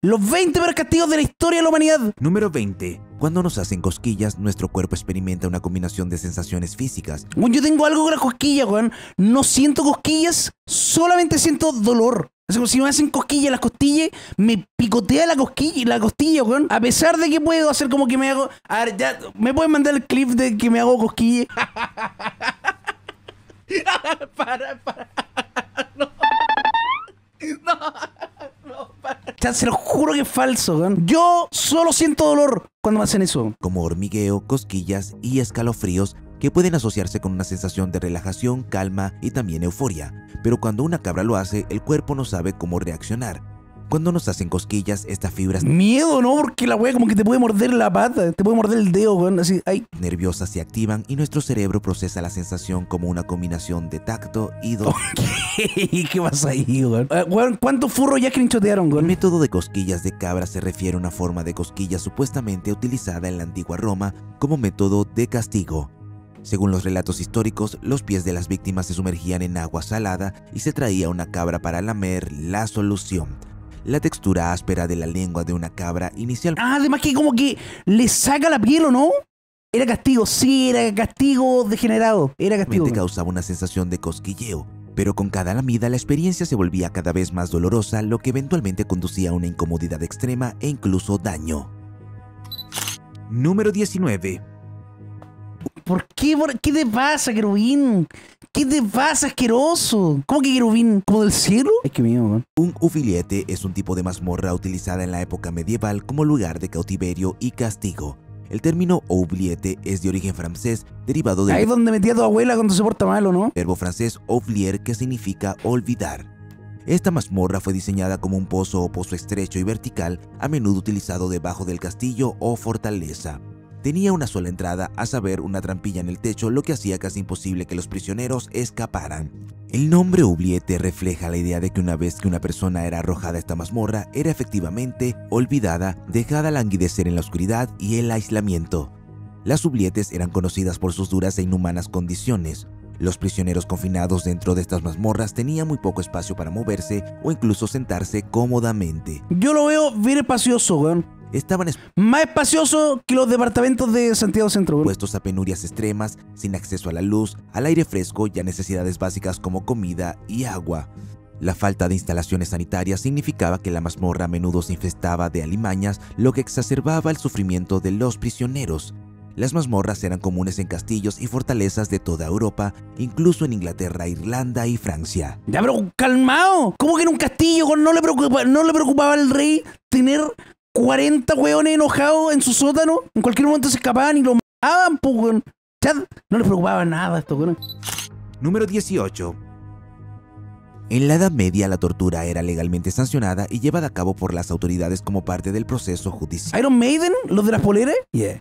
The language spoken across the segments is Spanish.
Los 20 peores castigos de la historia de la humanidad. Número 20. Cuando nos hacen cosquillas, nuestro cuerpo experimenta una combinación de sensaciones físicas. Weón, yo tengo algo con las cosquillas, weón. No siento cosquillas, solamente siento dolor. Es como si me hacen cosquillas en las costillas, me picotea la costilla, weón. A pesar de que puedo hacer como que me hago... A ver, ya, ¿me pueden mandar el clip de que me hago cosquillas? para. No. Ya, se lo juro que es falso, weón. Yo solo siento dolor cuando me hacen eso. Como hormigueo, cosquillas y escalofríos que pueden asociarse con una sensación de relajación, calma y también euforia. Pero cuando una cabra lo hace, el cuerpo no sabe cómo reaccionar. Cuando nos hacen cosquillas, estas fibras Miedo, ¿no? Porque la wea como que te puede morder la pata, te puede morder el dedo, weón. Así, ay. nerviosas se activan y nuestro cerebro procesa la sensación como una combinación de tacto y dolor. ¿Qué pasa ahí, weón? Weón, ¿cuántos furros ya screenshotearon, El weón? método de cosquillas de cabra se refiere a una forma de cosquilla supuestamente utilizada en la antigua Roma como método de castigo. Según los relatos históricos, los pies de las víctimas se sumergían en agua salada y se traía una cabra para lamer la solución. La textura áspera de la lengua de una cabra inicialmente Además que como que le saca la piel, ¿o no? Era castigo, sí, era castigo degenerado. Era castigo. causaba una sensación de cosquilleo, pero con cada lamida la experiencia se volvía cada vez más dolorosa, lo que eventualmente conducía a una incomodidad extrema e incluso daño. Número 19. ¿Por qué? ¿Qué te pasa, querubín? ¿Qué te pasa, asqueroso? ¿Cómo que querubín? ¿Como del cielo? Es que mío, weón. Un oubliette es un tipo de mazmorra utilizada en la época medieval como lugar de cautiverio y castigo. El término oubliette es de origen francés, derivado Ahí del es donde metía a tu abuela cuando se porta mal, ¿o no? verbo francés oublier, que significa olvidar. Esta mazmorra fue diseñada como un pozo o pozo estrecho y vertical, a menudo utilizado debajo del castillo o fortaleza. Tenía una sola entrada, a saber, una trampilla en el techo, lo que hacía casi imposible que los prisioneros escaparan. El nombre oubliette refleja la idea de que una vez que una persona era arrojada a esta mazmorra, era efectivamente olvidada, dejada a languidecer en la oscuridad y el aislamiento. Las oubliettes eran conocidas por sus duras e inhumanas condiciones. Los prisioneros confinados dentro de estas mazmorras tenían muy poco espacio para moverse o incluso sentarse cómodamente. Yo lo veo bien espacioso, weón. Estaban Más espacioso que los departamentos de Santiago Centro, weón. expuestos a penurias extremas, sin acceso a la luz, al aire fresco y a necesidades básicas como comida y agua. La falta de instalaciones sanitarias significaba que la mazmorra a menudo se infestaba de alimañas, lo que exacerbaba el sufrimiento de los prisioneros. Las mazmorras eran comunes en castillos y fortalezas de toda Europa, incluso en Inglaterra, Irlanda y Francia. Ya, pero calmado. ¿Cómo que en un castillo weón, no le preocupaba al rey tener 40 weones enojados en su sótano? En cualquier momento se escapaban y lo mataban, pues, weón. Ya, no les preocupaba nada a estos weones. Número 18. En la Edad Media, la tortura era legalmente sancionada y llevada a cabo por las autoridades como parte del proceso judicial. ¿Iron Maiden? ¿Los de las poleras? Yeah.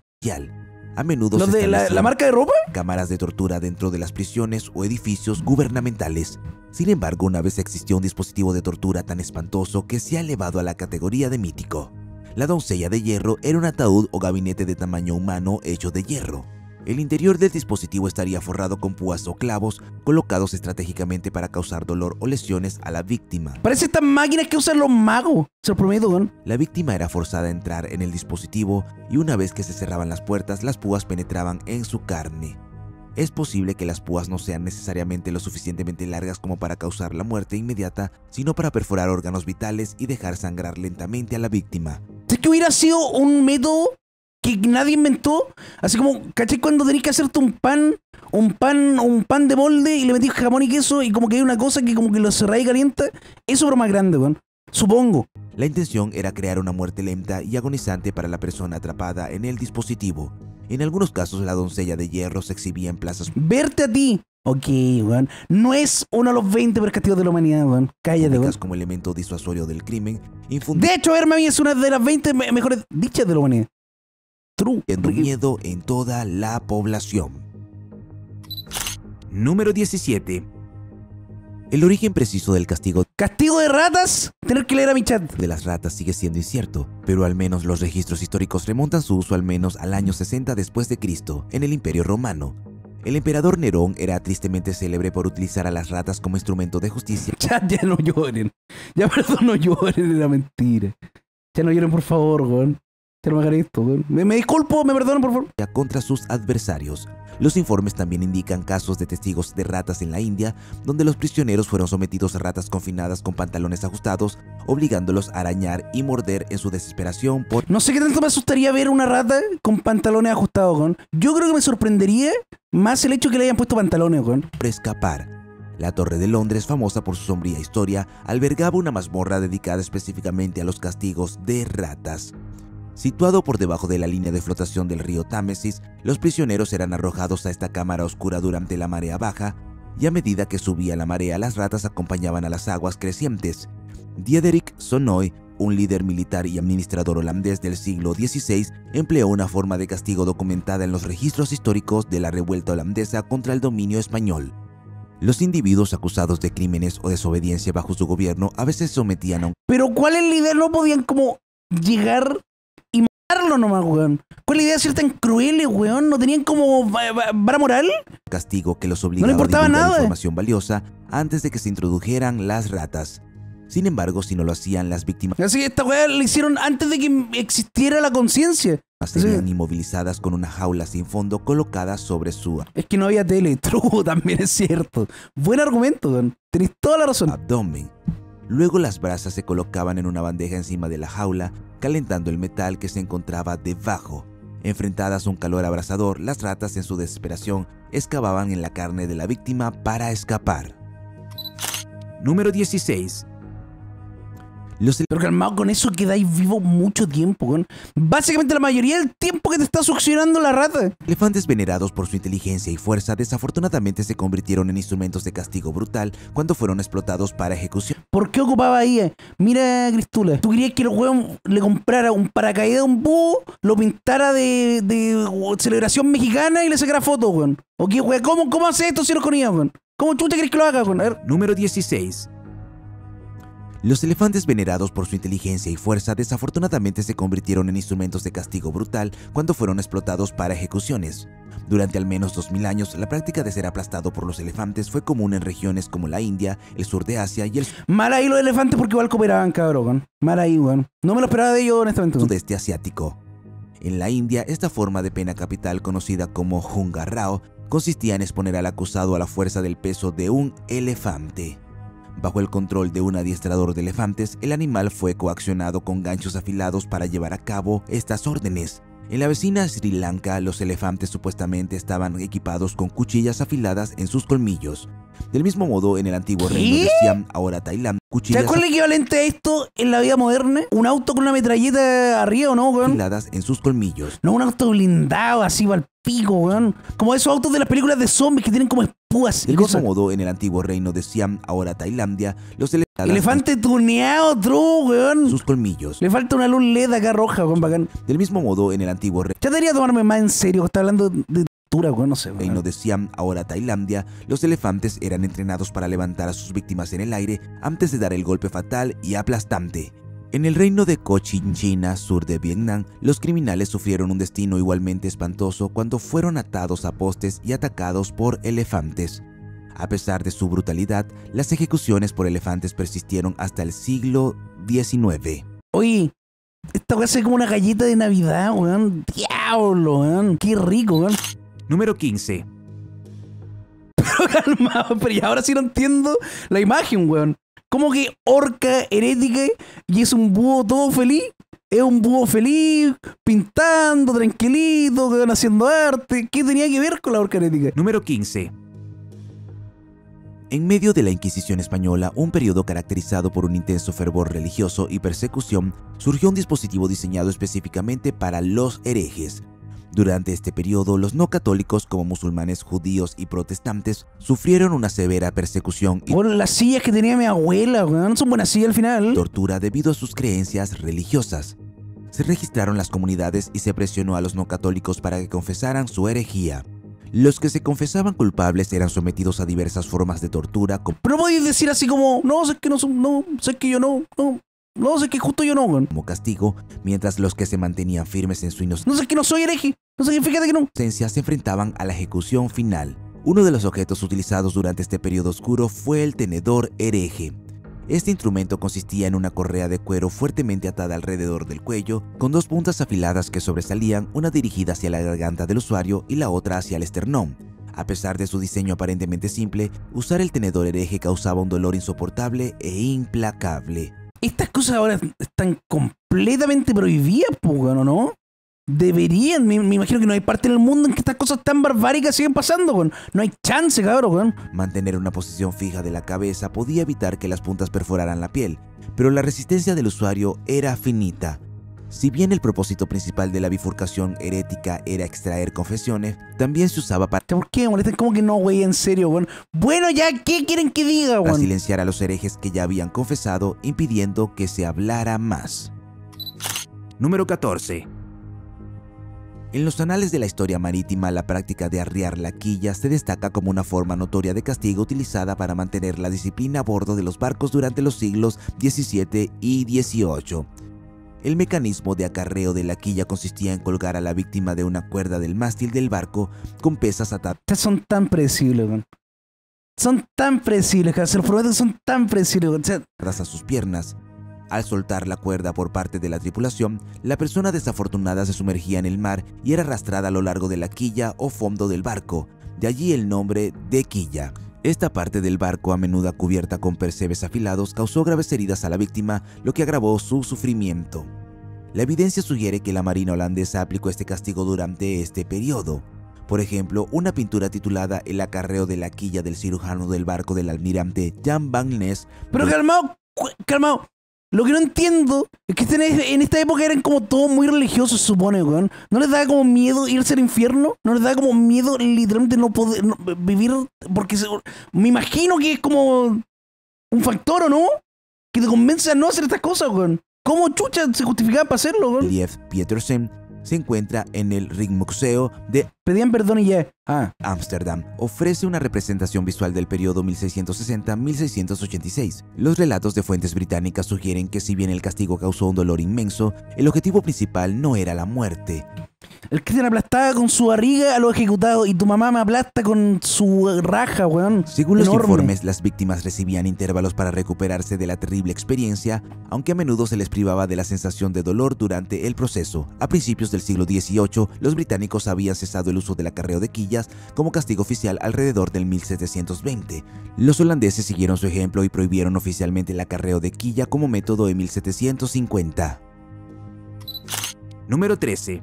A menudo ¿Los se de la establecían marca de ropa? cámaras de tortura dentro de las prisiones o edificios gubernamentales. Sin embargo, una vez existió un dispositivo de tortura tan espantoso que se ha elevado a la categoría de mítico. La doncella de hierro era un ataúd o gabinete de tamaño humano hecho de hierro. El interior del dispositivo estaría forrado con púas o clavos colocados estratégicamente para causar dolor o lesiones a la víctima. Parece estas máquinas que usan los magos. Se lo prometo, weón. La víctima era forzada a entrar en el dispositivo y una vez que se cerraban las puertas, las púas penetraban en su carne. Es posible que las púas no sean necesariamente lo suficientemente largas como para causar la muerte inmediata, sino para perforar órganos vitales y dejar sangrar lentamente a la víctima. Es que hubiera sido un método que nadie inventó, así como, ¿cachai? Cuando tenés que hacerte un pan de molde y le metís jamón y queso y como que hay una cosa que como que lo cerráis y calienta, eso pero más grande, weón. Supongo. La intención era crear una muerte lenta y agonizante para la persona atrapada en el dispositivo. En algunos casos, la doncella de hierro se exhibía en plazas Verte a ti. Ok, weón. No es uno de los 20 peores castigos de la humanidad, weón. Cállate, weón. públicas como elemento disuasorio del crimen, De hecho, verme a mí es una de las 20 mejores dichas de la humanidad. True. infundiendo miedo en toda la población. Número 17. El origen preciso del castigo Castigo de ratas. Tener que leer a mi chat. de las ratas sigue siendo incierto, pero al menos los registros históricos remontan su uso al menos al año 60 después de Cristo, en el Imperio Romano. El emperador Nerón era tristemente célebre por utilizar a las ratas como instrumento de justicia. Chat, ya no lloren. Ya perdón, no lloren, era mentira. Ya no lloren, por favor, weón. Ya no me hagan esto, weón. Me disculpo, me perdonan, por favor. Contra sus adversarios. Los informes también indican casos de testigos de ratas en la India, donde los prisioneros fueron sometidos a ratas confinadas con pantalones ajustados, obligándolos a arañar y morder en su desesperación por... No sé qué tanto me asustaría ver una rata con pantalones ajustados, weón. Yo creo que me sorprendería más el hecho que le hayan puesto pantalones, weón. escapar. La Torre de Londres, famosa por su sombría historia, albergaba una mazmorra dedicada específicamente a los castigos de ratas. Situado por debajo de la línea de flotación del río Támesis, los prisioneros eran arrojados a esta cámara oscura durante la marea baja, y a medida que subía la marea, las ratas acompañaban a las aguas crecientes. Diederik Sonoy, un líder militar y administrador holandés del siglo XVI, empleó una forma de castigo documentada en los registros históricos de la revuelta holandesa contra el dominio español. Los individuos acusados de crímenes o desobediencia bajo su gobierno a veces se sometían a un Pero ¿cuál es la idea? No podían como llegar y matarlo nomás, weón. ¿Cuál es la idea de ser tan crueles, weón? ¿No tenían como vara moral? castigo que los obligaba importaba a divulgar nada. información valiosa antes de que se introdujeran las ratas. Sin embargo, si no lo hacían, las víctimas Así que esta weá la hicieron antes de que existiera la conciencia. serían inmovilizadas con una jaula sin fondo colocada sobre su Es que no había tele. True, también es cierto. Buen argumento, weón. Tenéis toda la razón. abdomen. Luego las brasas se colocaban en una bandeja encima de la jaula, calentando el metal que se encontraba debajo. Enfrentadas a un calor abrasador, las ratas en su desesperación excavaban en la carne de la víctima para escapar. Número 16. Los Pero calmado, con eso quedáis vivo mucho tiempo, weón. Básicamente la mayoría del tiempo que te está succionando la rata. elefantes, venerados por su inteligencia y fuerza, desafortunadamente se convirtieron en instrumentos de castigo brutal cuando fueron explotados para ejecución. ¿Por qué ocupaba ahí? Mira, Cristula, ¿tú querías que el weón le comprara un paracaídas a un búho, lo pintara de celebración mexicana y le sacara fotos, weón? ¿O qué, weón? ¿Cómo hace esto si no conía, weón? ¿Cómo tú te crees que lo haga, weón? A ver. Número 16. Los elefantes, venerados por su inteligencia y fuerza, desafortunadamente se convirtieron en instrumentos de castigo brutal cuando fueron explotados para ejecuciones. Durante al menos 2000 años, la práctica de ser aplastado por los elefantes fue común en regiones como la India, el sur de Asia y el Mal ahí los elefantes porque igual cooperaban, cabrón, weón. Mal ahí, weón. No me lo esperaba de ellos, honestamente, weón. sudeste asiático. En la India, esta forma de pena capital, conocida como Hunga Rao, consistía en exponer al acusado a la fuerza del peso de un elefante. Bajo el control de un adiestrador de elefantes, el animal fue coaccionado con ganchos afilados para llevar a cabo estas órdenes. En la vecina Sri Lanka, los elefantes supuestamente estaban equipados con cuchillas afiladas en sus colmillos. Del mismo modo, en el antiguo reino de Siam, ahora Tailandia, cuchillas ¿Sabes cuál es el equivalente a esto en la vida moderna? Un auto con una metralleta arriba, ¿o no, weón? afiladas en sus colmillos. No, un auto blindado así al pico, weón. Como esos autos de las películas de zombies que tienen como espúas y Del mismo cosas. modo, en el antiguo reino de Siam, ahora Tailandia, los elefantes Elefante tuneado, true, weón. en sus colmillos. Le falta una luz LED acá roja, weón, bacán. Del mismo modo, en el antiguo Ya debería tomarme más en serio, está hablando de altura, weón, no sé, reino weón. de Siam, ahora Tailandia, los elefantes eran entrenados para levantar a sus víctimas en el aire antes de dar el golpe fatal y aplastante. En el reino de Cochin, China, sur de Vietnam, los criminales sufrieron un destino igualmente espantoso cuando fueron atados a postes y atacados por elefantes. A pesar de su brutalidad, las ejecuciones por elefantes persistieron hasta el siglo XIX. Oye, esta weá se ve como una galleta de Navidad, weón. Diablo, weón. Qué rico, weón. Número 15. Calmado, pero y ahora sí no entiendo la imagen, weón. Como que orca herética y es un búho todo feliz. Es un búho feliz, pintando, tranquilito, weón, haciendo arte. ¿Qué tenía que ver con la orca herética? Número 15. En medio de la Inquisición española, un periodo caracterizado por un intenso fervor religioso y persecución, surgió un dispositivo diseñado específicamente para los herejes. Durante este periodo, los no católicos, como musulmanes, judíos y protestantes, sufrieron una severa persecución y Bueno, las sillas que tenía mi abuela, weón, son buenas sillas al final. tortura debido a sus creencias religiosas. Se registraron las comunidades y se presionó a los no católicos para que confesaran su herejía. Los que se confesaban culpables eran sometidos a diversas formas de tortura, Pero no podéis decir así como, no, sé que no, no, sé que yo no, sé que justo yo no, weón. como castigo, mientras los que se mantenían firmes en su No sé que no soy hereje. No sé, fíjate que no. inocencia se enfrentaban a la ejecución final. Uno de los objetos utilizados durante este periodo oscuro fue el tenedor hereje. Este instrumento consistía en una correa de cuero fuertemente atada alrededor del cuello, con dos puntas afiladas que sobresalían, una dirigida hacia la garganta del usuario y la otra hacia el esternón. A pesar de su diseño aparentemente simple, usar el tenedor hereje causaba un dolor insoportable e implacable. Estas cosas ahora están completamente prohibidas, pues, weón, ¿o no? Deberían, me imagino que no hay parte del mundo en que estas cosas tan barbáricas siguen pasando, weón. No hay chance, cabrón, weón. Mantener una posición fija de la cabeza podía evitar que las puntas perforaran la piel, pero la resistencia del usuario era finita. Si bien el propósito principal de la bifurcación herética era extraer confesiones, también se usaba para ¿Por qué me molestan? ¿Cómo que no, güey? En serio, weón. Bueno, ya, ¿qué quieren que diga, weón? silenciar a los herejes que ya habían confesado, impidiendo que se hablara más. Número 14. En los anales de la historia marítima, la práctica de arriar la quilla se destaca como una forma notoria de castigo utilizada para mantener la disciplina a bordo de los barcos durante los siglos XVII y XVIII. El mecanismo de acarreo de la quilla consistía en colgar a la víctima de una cuerda del mástil del barco con pesas atadas. Estas son tan predecibles, weón. Son tan predecibles, que se los prometo que son tan predecibles, weón. O sea, A sus piernas. Al soltar la cuerda por parte de la tripulación, la persona desafortunada se sumergía en el mar y era arrastrada a lo largo de la quilla o fondo del barco, de allí el nombre de quilla. Esta parte del barco, a menudo cubierta con percebes afilados, causó graves heridas a la víctima, lo que agravó su sufrimiento. La evidencia sugiere que la marina holandesa aplicó este castigo durante este periodo. Por ejemplo, una pintura titulada El acarreo de la quilla del cirujano del barco del almirante Jan van Ness. pero calmado. Lo que no entiendo es que en esta época eran como todos muy religiosos, se supone, weón. ¿No les daba como miedo irse al infierno? ¿No les daba como miedo literalmente no poder vivir? Porque me imagino que es como un factor, ¿o no? Que te convence a no hacer estas cosas, weón. ¿Cómo chucha se justificaba para hacerlo, weón? Lief Petersen se encuentra en el Rijksmuseum de Pedían perdón y ya. Ámsterdam. Ofrece una representación visual del periodo 1660-1686. Los relatos de fuentes británicas sugieren que si bien el castigo causó un dolor inmenso, el objetivo principal no era la muerte. El Cristian aplastaba con su barriga a los ejecutados y tu mamá me aplasta con su raja, weón. Según los Enorme. informes, las víctimas recibían intervalos para recuperarse de la terrible experiencia, aunque a menudo se les privaba de la sensación de dolor durante el proceso. A principios del siglo XVIII, los británicos habían cesado el uso del acarreo de quillas como castigo oficial alrededor del 1720. Los holandeses siguieron su ejemplo y prohibieron oficialmente el acarreo de quilla como método en 1750. Número 13.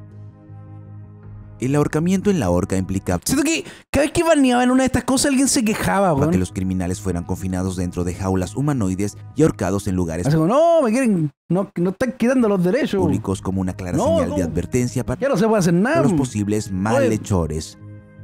El ahorcamiento en la horca implica Siento que cada vez que baneaban una de estas cosas alguien se quejaba, que weón. los criminales fueran confinados dentro de jaulas humanoides y ahorcados en lugares Así como, no, me quieren, no están quitando los derechos. públicos como una clara No, señal no. de advertencia para Ya no se puede hacer nada. los posibles malhechores.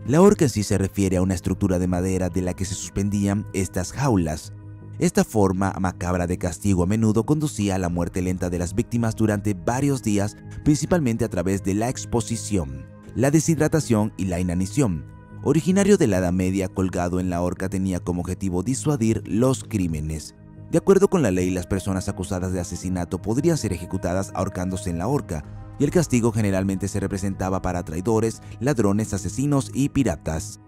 La horca en sí se refiere a una estructura de madera de la que se suspendían estas jaulas. Esta forma macabra de castigo a menudo conducía a la muerte lenta de las víctimas durante varios días, principalmente a través de la exposición, la deshidratación y la inanición. Originario de la Edad Media, colgado en la horca tenía como objetivo disuadir los crímenes. De acuerdo con la ley, las personas acusadas de asesinato podrían ser ejecutadas ahorcándose en la horca, y el castigo generalmente se representaba para traidores, ladrones, asesinos y piratas.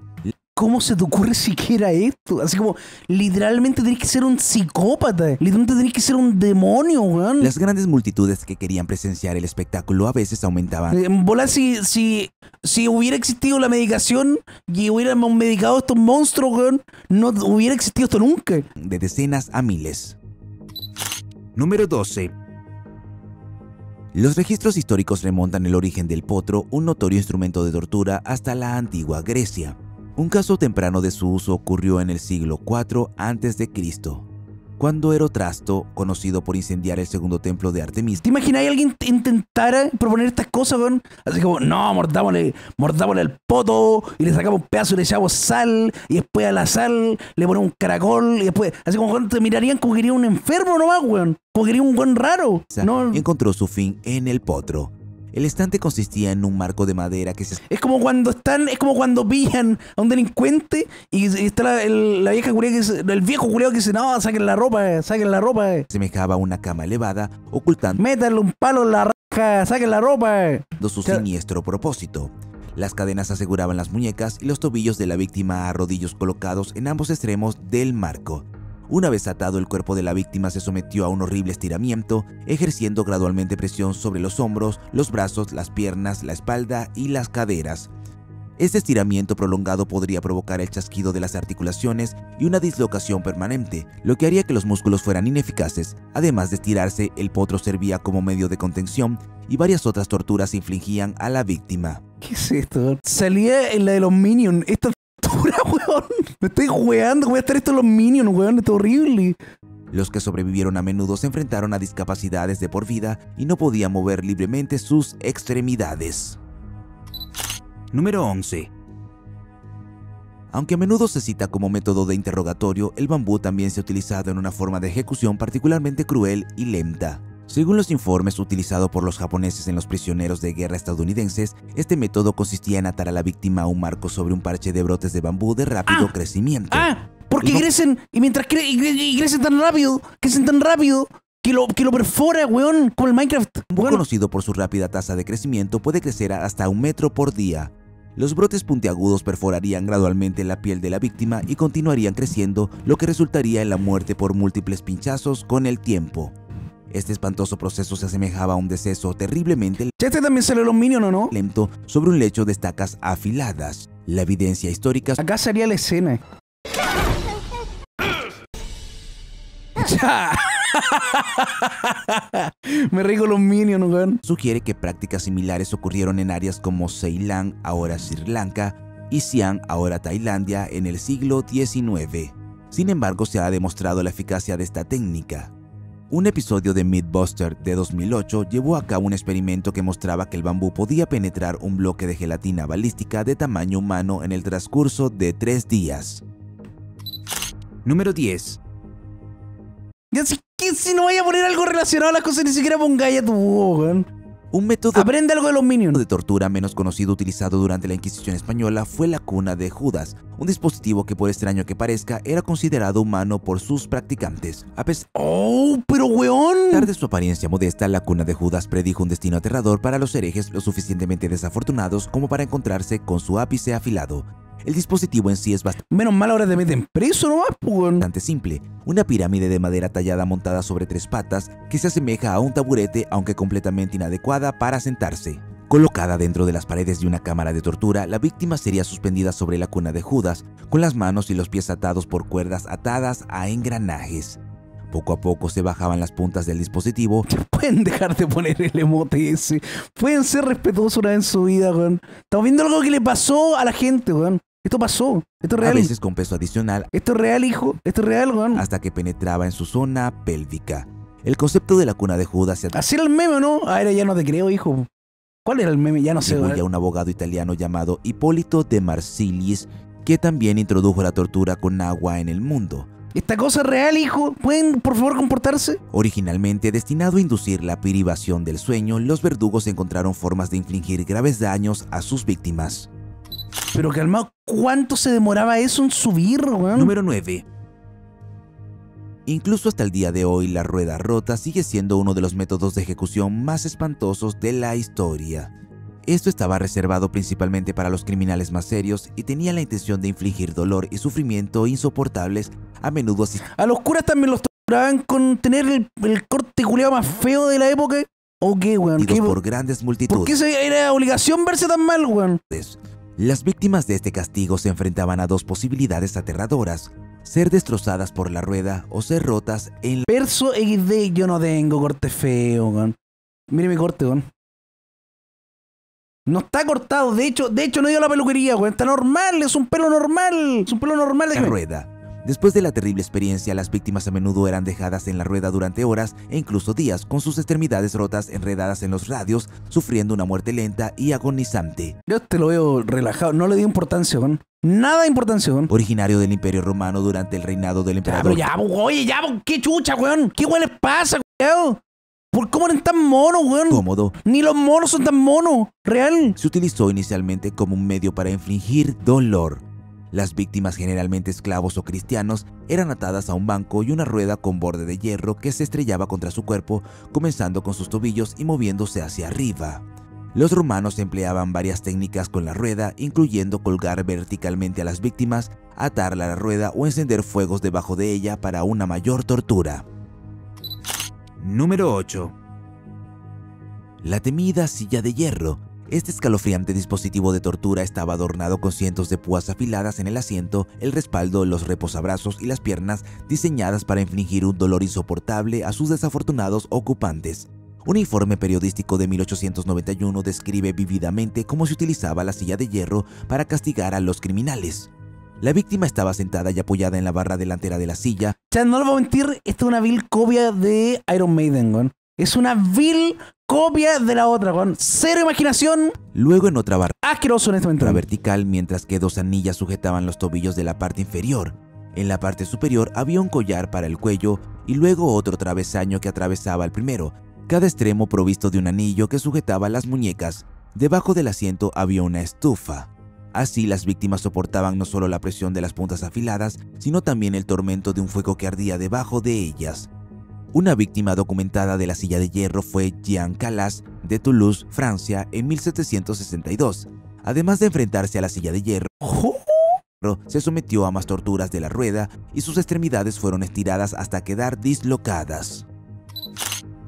¿Cómo se te ocurre siquiera esto? Así como, literalmente tenés que ser un psicópata. Literalmente tenés que ser un demonio, weón. Las grandes multitudes que querían presenciar el espectáculo a veces aumentaban En bola, si hubiera existido la medicación y hubiéramos medicado a estos monstruos, weón, no hubiera existido esto nunca. de decenas a miles. Número 12. Los registros históricos remontan el origen del potro, un notorio instrumento de tortura, hasta la antigua Grecia. Un caso temprano de su uso ocurrió en el siglo IV a.C., cuando Erotrasto, conocido por incendiar el segundo templo de Artemisa, ¿Te imaginas que alguien intentara proponer estas cosas, weón? Así como, no, mordámosle el poto y le sacamos un pedazo y le echamos sal y después a la sal le ponemos un caracol y después, así como weón, te mirarían como que quería un enfermo nomás, weón. Como que quería un buen raro. No, encontró su fin en el potro. El estante consistía en un marco de madera que se es como cuando pillan a un delincuente y está la vieja culia que dice, el viejo culiao que dice, no, saquen la ropa. asemejaba a una cama elevada, ocultando Métanle un palo en la raja, saquen la ropa. su siniestro propósito. Las cadenas aseguraban las muñecas y los tobillos de la víctima a rodillos colocados en ambos extremos del marco. Una vez atado, el cuerpo de la víctima se sometió a un horrible estiramiento, ejerciendo gradualmente presión sobre los hombros, los brazos, las piernas, la espalda y las caderas. Este estiramiento prolongado podría provocar el chasquido de las articulaciones y una dislocación permanente, lo que haría que los músculos fueran ineficaces. Además de estirarse, el potro servía como medio de contención y varias otras torturas se infligían a la víctima. ¿Qué es esto? Salía en la de los Minions. Esta tortura, weón. Me estoy weando. Voy a estar esto en los Minions, weón. Esto es horrible. Los que sobrevivieron a menudo se enfrentaron a discapacidades de por vida y no podían mover libremente sus extremidades. Número 11. Aunque a menudo se cita como método de interrogatorio, el bambú también se ha utilizado en una forma de ejecución particularmente cruel y lenta. Según los informes utilizados por los japoneses en los prisioneros de guerra estadounidenses, este método consistía en atar a la víctima a un marco sobre un parche de brotes de bambú de rápido crecimiento. Porque crecen, y mientras crecen tan rápido, que lo perfora, weón, como el Minecraft. Muy conocido por su rápida tasa de crecimiento, puede crecer hasta 1 metro por día. Los brotes puntiagudos perforarían gradualmente la piel de la víctima y continuarían creciendo, lo que resultaría en la muerte por múltiples pinchazos con el tiempo. Este espantoso proceso se asemejaba a un deceso terriblemente Este también sale los Minions, ¿o no? lento sobre un lecho de estacas afiladas. La evidencia histórica Acá sería la escena. Ya. Me río con los Minions, weón. sugiere que prácticas similares ocurrieron en áreas como Ceilán, ahora Sri Lanka, y Siam, ahora Tailandia, en el siglo XIX. Sin embargo, se ha demostrado la eficacia de esta técnica. Un episodio de Mythbuster de 2008 llevó a cabo un experimento que mostraba que el bambú podía penetrar un bloque de gelatina balística de tamaño humano en el transcurso de 3 días. Número 10. Ya, si no vaya a poner algo relacionado a las cosas, ni siquiera pongáis a tu búho, weón. Un método Aprende algo de los Minions. de tortura menos conocido utilizado durante la Inquisición española fue la cuna de Judas, un dispositivo que, por extraño que parezca, era considerado humano por sus practicantes. A pesar Pero weón. de su apariencia modesta, la cuna de Judas predijo un destino aterrador para los herejes lo suficientemente desafortunados como para encontrarse con su ápice afilado. El dispositivo en sí es Menos mal ahora te meten preso nomás, pues, weón. bastante simple, una pirámide de madera tallada montada sobre 3 patas que se asemeja a un taburete, aunque completamente inadecuada para sentarse. Colocada dentro de las paredes de una cámara de tortura, la víctima sería suspendida sobre la cuna de Judas, con las manos y los pies atados por cuerdas atadas a engranajes. Poco a poco se bajaban las puntas del dispositivo. Pueden dejar de poner el emote ese. Pueden ser respetuosos una vez en su vida, weón. Estamos viendo algo que le pasó a la gente, weón. Esto pasó. Esto es A real. veces con peso adicional, Esto es real, hijo. Esto es real, weón. hasta que penetraba en su zona pélvica. El concepto de la cuna de Judas se Así era el meme, ¿no? Ahora ya no te creo, hijo. ¿Cuál era el meme? Ya no sé, atribuye a weón. un abogado italiano llamado Hipólito de Marsilis, que también introdujo la tortura con agua en el mundo. Esta cosa es real, hijo. ¿Pueden, por favor, comportarse? Originalmente destinado a inducir la privación del sueño, los verdugos encontraron formas de infligir graves daños a sus víctimas. Pero calmado, ¿cuánto se demoraba eso en subir, weón? Número 9. Incluso hasta el día de hoy, la rueda rota sigue siendo uno de los métodos de ejecución más espantosos de la historia. Esto estaba reservado principalmente para los criminales más serios y tenía la intención de infligir dolor y sufrimiento insoportables, a menudo ¿A los curas también los torturaban con tener el corte culiado más feo de la época? ¿O qué, weón? asistidos por grandes multitudes. ¿Por qué era obligación verse tan mal, weón? Las víctimas de este castigo se enfrentaban a 2 posibilidades aterradoras: ser destrozadas por la rueda o ser rotas en la... Perso XD, yo no tengo corte feo, weón. Mire mi corte, weón. No está cortado, de hecho no he ido a la peluquería, weón. Está normal, es un pelo normal. Es un pelo normal de rueda. Después de la terrible experiencia, las víctimas a menudo eran dejadas en la rueda durante horas e incluso días, con sus extremidades rotas enredadas en los radios, sufriendo una muerte lenta y agonizante. Yo te lo veo relajado, no le di importancia, weón. Nada de importancia, weón. Originario del Imperio Romano durante el reinado del Ya, emperador. pero ya, oye, ya, qué chucha, weón. ¿Qué weón les pasa, weón? ¿Por cómo eran tan monos, weón? Cómodo, Ni los monos son tan monos. Real. se utilizó inicialmente como un medio para infligir dolor. Las víctimas, generalmente esclavos o cristianos, eran atadas a un banco y una rueda con borde de hierro que se estrellaba contra su cuerpo, comenzando con sus tobillos y moviéndose hacia arriba. Los romanos empleaban varias técnicas con la rueda, incluyendo colgar verticalmente a las víctimas, atarla a la rueda o encender fuegos debajo de ella para una mayor tortura. Número 8. La temida silla de hierro. Este escalofriante dispositivo de tortura estaba adornado con cientos de púas afiladas en el asiento, el respaldo, los reposabrazos y las piernas, diseñadas para infligir un dolor insoportable a sus desafortunados ocupantes. Un informe periodístico de 1891 describe vívidamente cómo se utilizaba la silla de hierro para castigar a los criminales. La víctima estaba sentada y apoyada en la barra delantera de la silla. Ya no le voy a mentir, esta es una vil copia de Iron Maiden, weón. Es una vil copia de la otra, weón. Cero imaginación. Luego en otra barra Asqueroso en este momento. vertical, mientras que dos anillas sujetaban los tobillos de la parte inferior. En la parte superior había un collar para el cuello y luego otro travesaño que atravesaba el primero, cada extremo provisto de un anillo que sujetaba las muñecas. Debajo del asiento había una estufa. Así las víctimas soportaban no solo la presión de las puntas afiladas, sino también el tormento de un fuego que ardía debajo de ellas. Una víctima documentada de la silla de hierro fue Jean Calas de Toulouse, Francia, en 1762. Además de enfrentarse a la silla de hierro, se sometió a más torturas de la rueda y sus extremidades fueron estiradas hasta quedar dislocadas.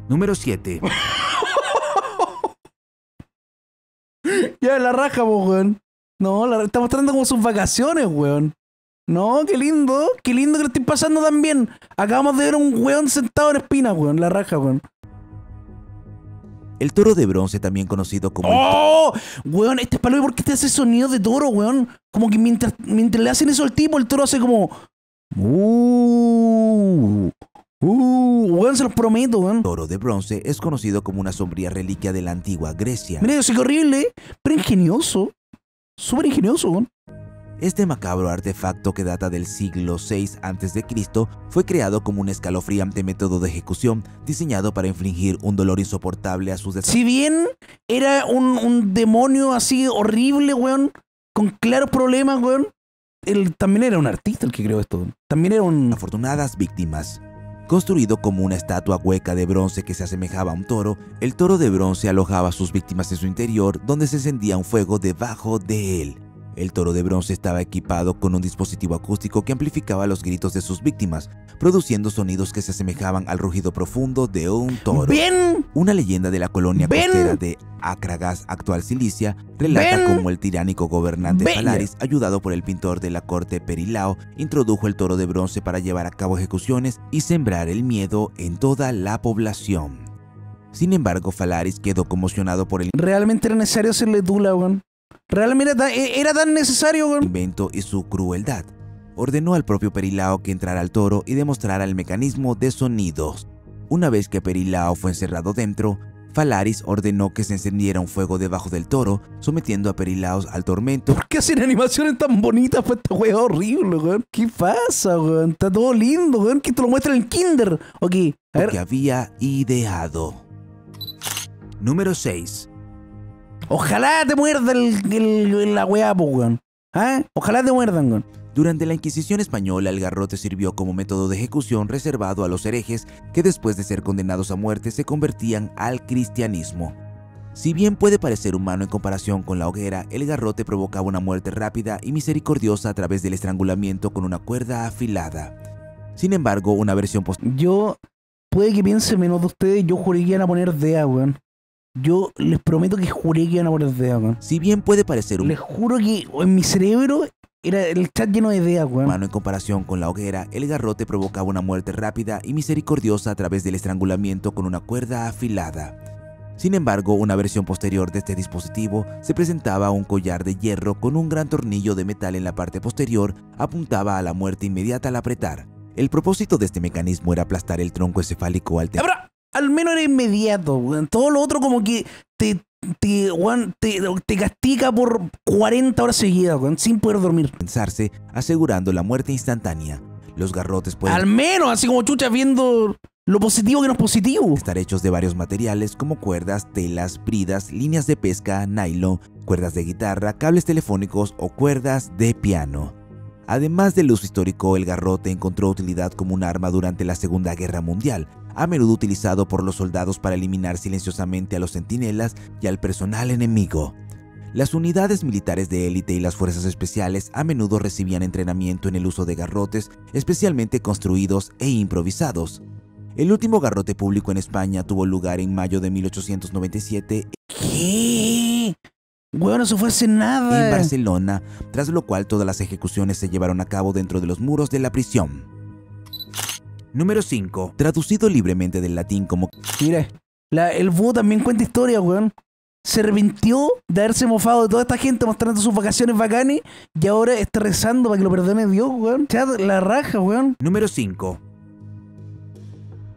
Número 7. Ya la raja, weón. No, está mostrando como sus vacaciones, weón. No, qué lindo que lo estoy pasando tan bien. Acabamos de ver un weón sentado en espinas, weón, la raja, weón. El toro de bronce, también conocido como... ¡Oh! Weón, este es palo, ¿por qué te hace sonido de toro, weón? Como que mientras le hacen eso al tipo, el toro hace como... Weón, se los prometo, weón. El toro de bronce es conocido como una sombría reliquia de la antigua Grecia. Mira, yo sé que horrible, pero ingenioso. Súper ingenioso, weón. Este macabro artefacto, que data del siglo VI a.C., fue creado como un escalofriante método de ejecución diseñado para infligir un dolor insoportable a sus Si bien era un demonio así horrible, weón, con claros problemas, weón, él también era un artista el que creó esto. También era un... afortunadas víctimas. Construido como una estatua hueca de bronce que se asemejaba a un toro, el toro de bronce alojaba a sus víctimas en su interior, donde se encendía un fuego debajo de él. El toro de bronce estaba equipado con un dispositivo acústico que amplificaba los gritos de sus víctimas, produciendo sonidos que se asemejaban al rugido profundo de un toro. ¡Ven! Una leyenda de la colonia costera de Akragas, actual Cilicia, relata cómo el tiránico gobernante Falaris, ayudado por el pintor de la corte Perilao, introdujo el toro de bronce para llevar a cabo ejecuciones y sembrar el miedo en toda la población. Sin embargo, Falaris quedó conmocionado por el Realmente era necesario hacerle tula, weón. Realmente era tan necesario, weón. invento y su crueldad. Ordenó al propio Perilao que entrara al toro y demostrara el mecanismo de sonidos. Una vez que Perilao fue encerrado dentro, Falaris ordenó que se encendiera un fuego debajo del toro, sometiendo a Perilao al tormento. ¿Por qué hacen animaciones tan bonitas para esta wea horrible, weón? ¿Qué pasa, weón? Está todo lindo, weón. Que te lo muestra en el kinder. Ok, a ver. Que había ideado. Número 6. Ojalá te muerda la weá, po, weón. ¿Ah? Ojalá te muerdan, weón. Durante la Inquisición española, el garrote sirvió como método de ejecución reservado a los herejes que, después de ser condenados a muerte, se convertían al cristianismo. Si bien puede parecer humano en comparación con la hoguera, el garrote provocaba una muerte rápida y misericordiosa a través del estrangulamiento con una cuerda afilada. Sin embargo, una versión posterior... Yo, puede que piense menos de ustedes, yo juré que iban a poner DEA, weón. Yo les prometo que juré que iban a poner DEA, weón. Si bien puede parecer Les juro que en mi cerebro era el chat lleno de DEA, weón. humano en comparación con la hoguera, el garrote provocaba una muerte rápida y misericordiosa a través del estrangulamiento con una cuerda afilada. Sin embargo, una versión posterior de este dispositivo se presentaba un collar de hierro con un gran tornillo de metal en la parte posterior, apuntaba a la muerte inmediata al apretar. El propósito de este mecanismo era aplastar el tronco encefálico al Al menos era inmediato, weón. Todo lo otro como que te castiga por 40 horas seguidas, weón, sin poder dormir. tensarse, asegurando la muerte instantánea. Los garrotes pueden Al menos, así como chuchas viendo lo positivo que no es positivo. estar hechos de varios materiales como cuerdas, telas, bridas, líneas de pesca, nylon, cuerdas de guitarra, cables telefónicos o cuerdas de piano. Además del uso histórico, el garrote encontró utilidad como un arma durante la Segunda Guerra Mundial, a menudo utilizado por los soldados para eliminar silenciosamente a los centinelas y al personal enemigo. Las unidades militares de élite y las fuerzas especiales a menudo recibían entrenamiento en el uso de garrotes especialmente construidos e improvisados. El último garrote público en España tuvo lugar en mayo de 1897 ¿Qué? Bueno, eso fue hace nada. en Barcelona, tras lo cual todas las ejecuciones se llevaron a cabo dentro de los muros de la prisión. Número 5. Traducido libremente del latín como Mira, el búho también cuenta historia, weón. Se arrepintió de haberse mofado de toda esta gente mostrando sus vacaciones bacanes y ahora está rezando para que lo perdone Dios, weón. Chat, la raja, weón. Número 5.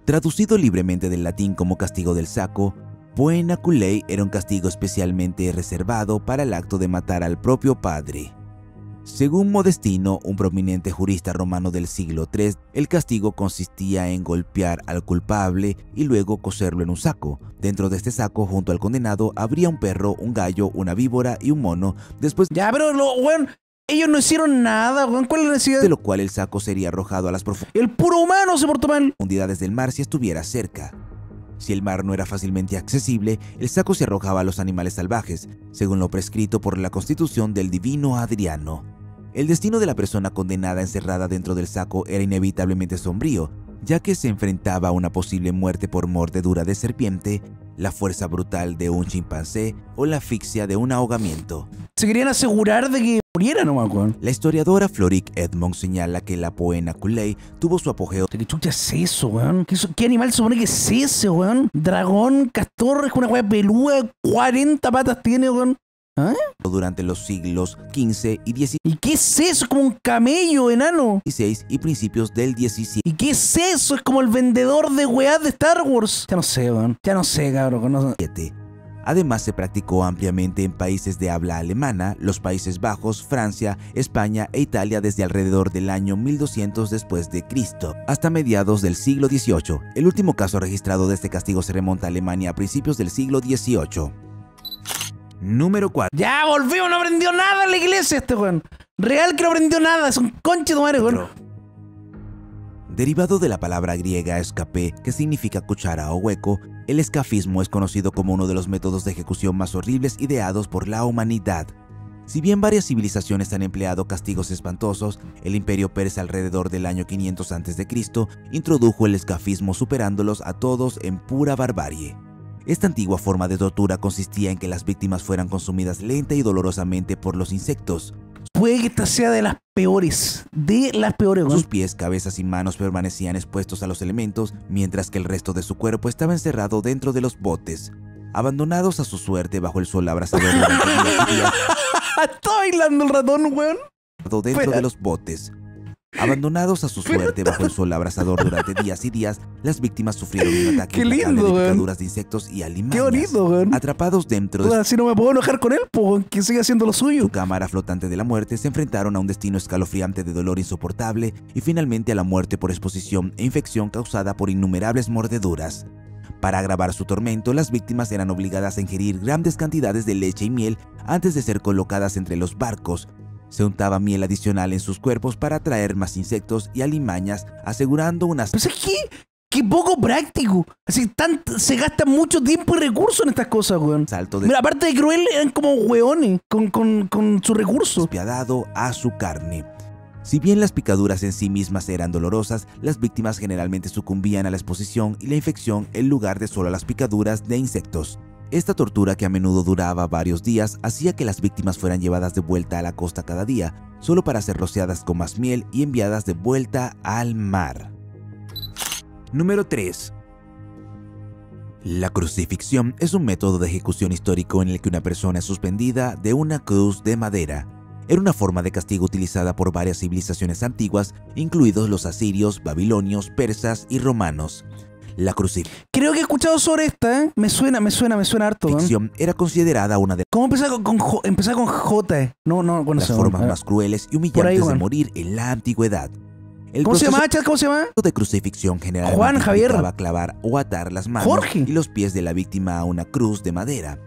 Traducido libremente del latín como castigo del saco, poena culei era un castigo especialmente reservado para el acto de matar al propio padre. Según Modestino, un prominente jurista romano del siglo III, el castigo consistía en golpear al culpable y luego coserlo en un saco. Dentro de este saco, junto al condenado, habría un perro, un gallo, una víbora y un mono. Después Ya, pero, weón, ellos no hicieron nada, weón. ¿Cuál es la necesidad? de lo cual el saco sería arrojado a las El puro humano se portó mal. profundidades del mar si estuviera cerca. Si el mar no era fácilmente accesible, el saco se arrojaba a los animales salvajes, según lo prescrito por la Constitución del divino Adriano. El destino de la persona condenada encerrada dentro del saco era inevitablemente sombrío, ya que se enfrentaba a una posible muerte por mordedura de serpiente, la fuerza brutal de un chimpancé o la asfixia de un ahogamiento. Se querían asegurar de que muriera nomás, weón. La historiadora Floric Edmond señala que la poena culei tuvo su apogeo ¿Qué chucha es eso, weón? ¿Qué animal se supone que es ese, weón? Dragón, castor, es una weá peluda, 40 patas tiene, weón. ¿Ah? durante los siglos XV y XVI ¿Y qué es eso? Es como un camello enano. y principios del XVII. ¿Y qué es eso? Es como el vendedor de weá de Star Wars. Ya no sé, weón. Ya no sé, cabrón. No sé. Además, se practicó ampliamente en países de habla alemana, los Países Bajos, Francia, España e Italia desde alrededor del año 1200 después de Cristo hasta mediados del siglo XVIII. El último caso registrado de este castigo se remonta a Alemania a principios del siglo XVIII. Número 4. Ya volvimos, no aprendió nada en la iglesia este weón. Real que no aprendió nada, es un conche de madre, weón. Derivado de la palabra griega escapé, que significa cuchara o hueco, el escafismo es conocido como uno de los métodos de ejecución más horribles ideados por la humanidad. Si bien varias civilizaciones han empleado castigos espantosos, el imperio persa alrededor del año 500 a.C. introdujo el escafismo superándolos a todos en pura barbarie. Esta antigua forma de tortura consistía en que las víctimas fueran consumidas lenta y dolorosamente por los insectos. Puede que esta sea de las peores. De las peores, weón. Sus pies, cabezas y manos permanecían expuestos a los elementos, mientras que el resto de su cuerpo estaba encerrado dentro de los botes. Abandonados a su suerte bajo el sol abrasador durante días, Está bailando el ratón, weón. dentro de los botes. Abandonados a su suerte bajo el sol abrasador durante días y días, las víctimas sufrieron un ataque Qué implacable lindo, de weón. picaduras de insectos y alimañas. Qué bonito, weón. Atrapados dentro de Puta, así no me puedo enojar con él, po, que siga haciendo lo suyo. su cámara flotante de la muerte, se enfrentaron a un destino escalofriante de dolor insoportable y finalmente a la muerte por exposición e infección causada por innumerables mordeduras. Para agravar su tormento, las víctimas eran obligadas a ingerir grandes cantidades de leche y miel antes de ser colocadas entre los barcos. Se untaba miel adicional en sus cuerpos para atraer más insectos y alimañas, asegurando una Pero es que, qué poco práctico. Así se gasta mucho tiempo y recursos en estas cosas, weón. salto de Mira, aparte de cruel, eran como weones con sus recursos. despiadado a su carne. Si bien las picaduras en sí mismas eran dolorosas, las víctimas generalmente sucumbían a la exposición y la infección en lugar de solo a las picaduras de insectos. Esta tortura, que a menudo duraba varios días, hacía que las víctimas fueran llevadas de vuelta a la costa cada día, solo para ser rociadas con más miel y enviadas de vuelta al mar. Número 3. La crucifixión es un método de ejecución histórico en el que una persona es suspendida de una cruz de madera. Era una forma de castigo utilizada por varias civilizaciones antiguas, incluidos los asirios, babilonios, persas y romanos. La crucifixión Creo que he escuchado sobre esta, ¿eh? Me suena harto, weón. era considerada una de ¿Cómo empezaba empezaba con J? No, bueno, las formas más crueles y Por ahí, humillantes de weón. morir en la antigüedad. El ¿Cómo se proceso llama, chat? ¿Cómo se llama? de crucifixión generalmente Juan, Javier. implicaba clavar o atar las manos Jorge. y los pies de la víctima a una cruz de madera.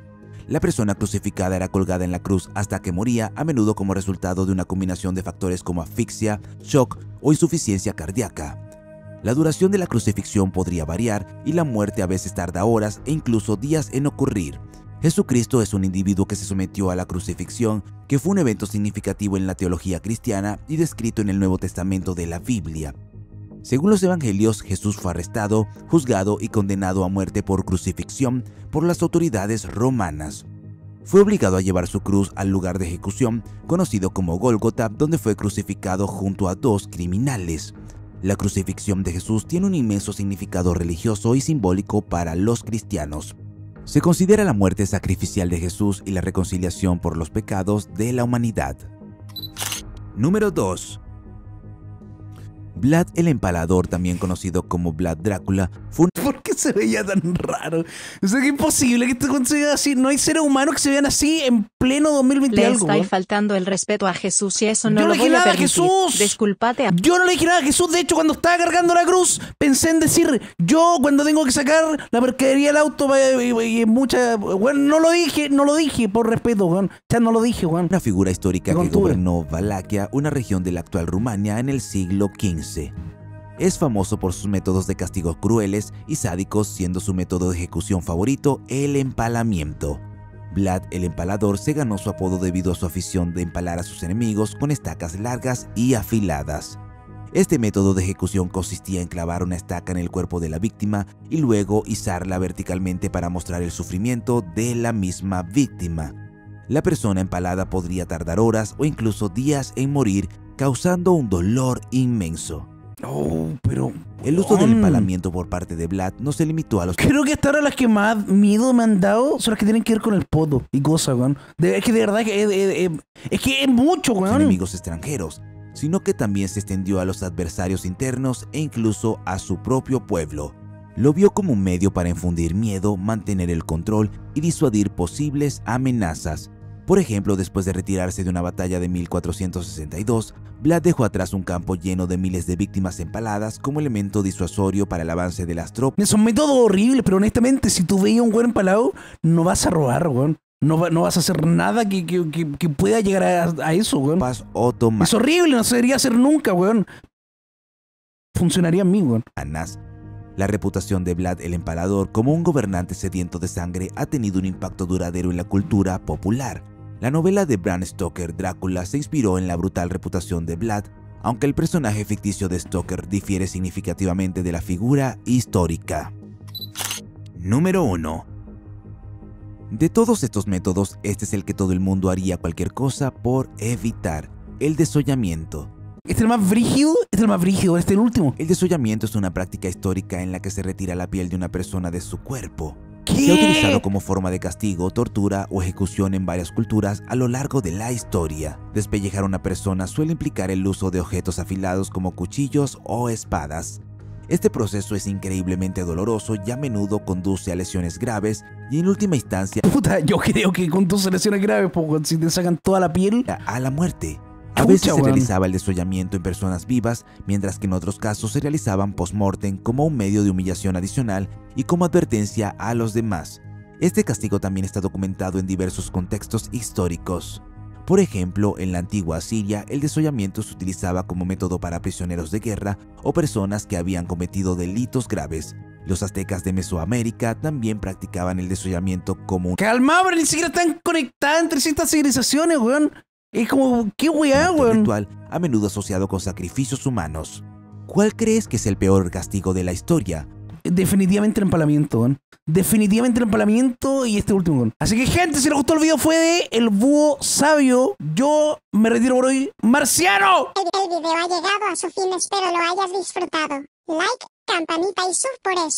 La persona crucificada era colgada en la cruz hasta que moría, a menudo como resultado de una combinación de factores como asfixia, shock o insuficiencia cardíaca. La duración de la crucifixión podría variar y la muerte a veces tarda horas e incluso días en ocurrir. Jesucristo es un individuo que se sometió a la crucifixión, que fue un evento significativo en la teología cristiana y descrito en el Nuevo Testamento de la Biblia. Según los evangelios, Jesús fue arrestado, juzgado y condenado a muerte por crucifixión por las autoridades romanas. Fue obligado a llevar su cruz al lugar de ejecución, conocido como Gólgota, donde fue crucificado junto a 2 criminales. La crucifixión de Jesús tiene un inmenso significado religioso y simbólico para los cristianos. Se considera la muerte sacrificial de Jesús y la reconciliación por los pecados de la humanidad. Número 2. Vlad el Empalador, también conocido como Vlad Drácula, fue un... ¿Por qué se veía tan raro? O sea, que es imposible que esto se vea así. No hay seres humanos que se vean así en pleno 2020 Le algo. estáis faltando el respeto a Jesús y eso no Yo lo le dije voy a nada a permitir. Jesús. Disculpate a... Yo no le dije nada a Jesús. De hecho, cuando estaba cargando la cruz, pensé en decir, yo cuando tengo que sacar la mercadería del auto, y mucha... Bueno, no lo dije por respeto, weón. Ya no lo dije, weón. una figura histórica Me que contuve. gobernó Valaquia, una región de la actual Rumania, en el siglo XV. Es famoso por sus métodos de castigo crueles y sádicos, siendo su método de ejecución favorito el empalamiento. Vlad el Empalador se ganó su apodo debido a su afición de empalar a sus enemigos con estacas largas y afiladas. Este método de ejecución consistía en clavar una estaca en el cuerpo de la víctima y luego izarla verticalmente para mostrar el sufrimiento de la misma víctima. La persona empalada podría tardar horas o incluso días en morir, causando un dolor inmenso. Oh, pero... El uso del weón. empalamiento por parte de Vlad no se limitó a los Creo que hasta ahora las que más miedo me han dado son las que tienen que ver con el poto y cosas, weón. Es que de verdad es que es mucho, weón. enemigos extranjeros, sino que también se extendió a los adversarios internos e incluso a su propio pueblo. Lo vio como un medio para infundir miedo, mantener el control y disuadir posibles amenazas. Por ejemplo, después de retirarse de una batalla de 1462, Vlad dejó atrás un campo lleno de miles de víctimas empaladas como elemento disuasorio para el avance de las tropas. Son métodos horribles, pero honestamente, si tú veías un weón empalado, no vas a robar, weón. No vas a hacer nada que pueda llegar a eso, weón. Otomanas. Es horrible, no se debería hacer nunca, weón. Funcionaría en mí, weón. La reputación de Vlad el Empalador como un gobernante sediento de sangre ha tenido un impacto duradero en la cultura popular. La novela de Bram Stoker, Drácula, se inspiró en la brutal reputación de Vlad, aunque el personaje ficticio de Stoker difiere significativamente de la figura histórica. Número 1. De todos estos métodos, este es el que todo el mundo haría cualquier cosa por evitar: el desollamiento. Este es el más brígido, este es el último. El desollamiento es una práctica histórica en la que se retira la piel de una persona de su cuerpo. ¿Qué? Se ha utilizado como forma de castigo, tortura o ejecución en varias culturas a lo largo de la historia. Despellejar a una persona suele implicar el uso de objetos afilados como cuchillos o espadas. Este proceso es increíblemente doloroso y a menudo conduce a lesiones graves y en última instancia Puta, yo creo que con tus lesiones graves, pues, si te sacan toda la piel... a la muerte. A Chucha, veces se weón. realizaba el desollamiento en personas vivas, mientras que en otros casos se realizaban post-mortem como un medio de humillación adicional y como advertencia a los demás. Este castigo también está documentado en diversos contextos históricos. Por ejemplo, en la antigua Asiria, el desollamiento se utilizaba como método para prisioneros de guerra o personas que habían cometido delitos graves. Los aztecas de Mesoamérica también practicaban el desollamiento como un Calma, pero ni siquiera están conectadas entre ciertas civilizaciones, weón. Es como, qué weá, acto weón. ritual a menudo asociado con sacrificios humanos. ¿Cuál crees que es el peor castigo de la historia? Definitivamente el empalamiento, weón. Definitivamente el empalamiento y este último, weón. Así que, gente, si les gustó el video fue de El Búho Sabio. Yo me retiro por hoy. ¡Marciano! El video ha llegado a su fin, espero lo hayas disfrutado. Like, campanita y sub por eso.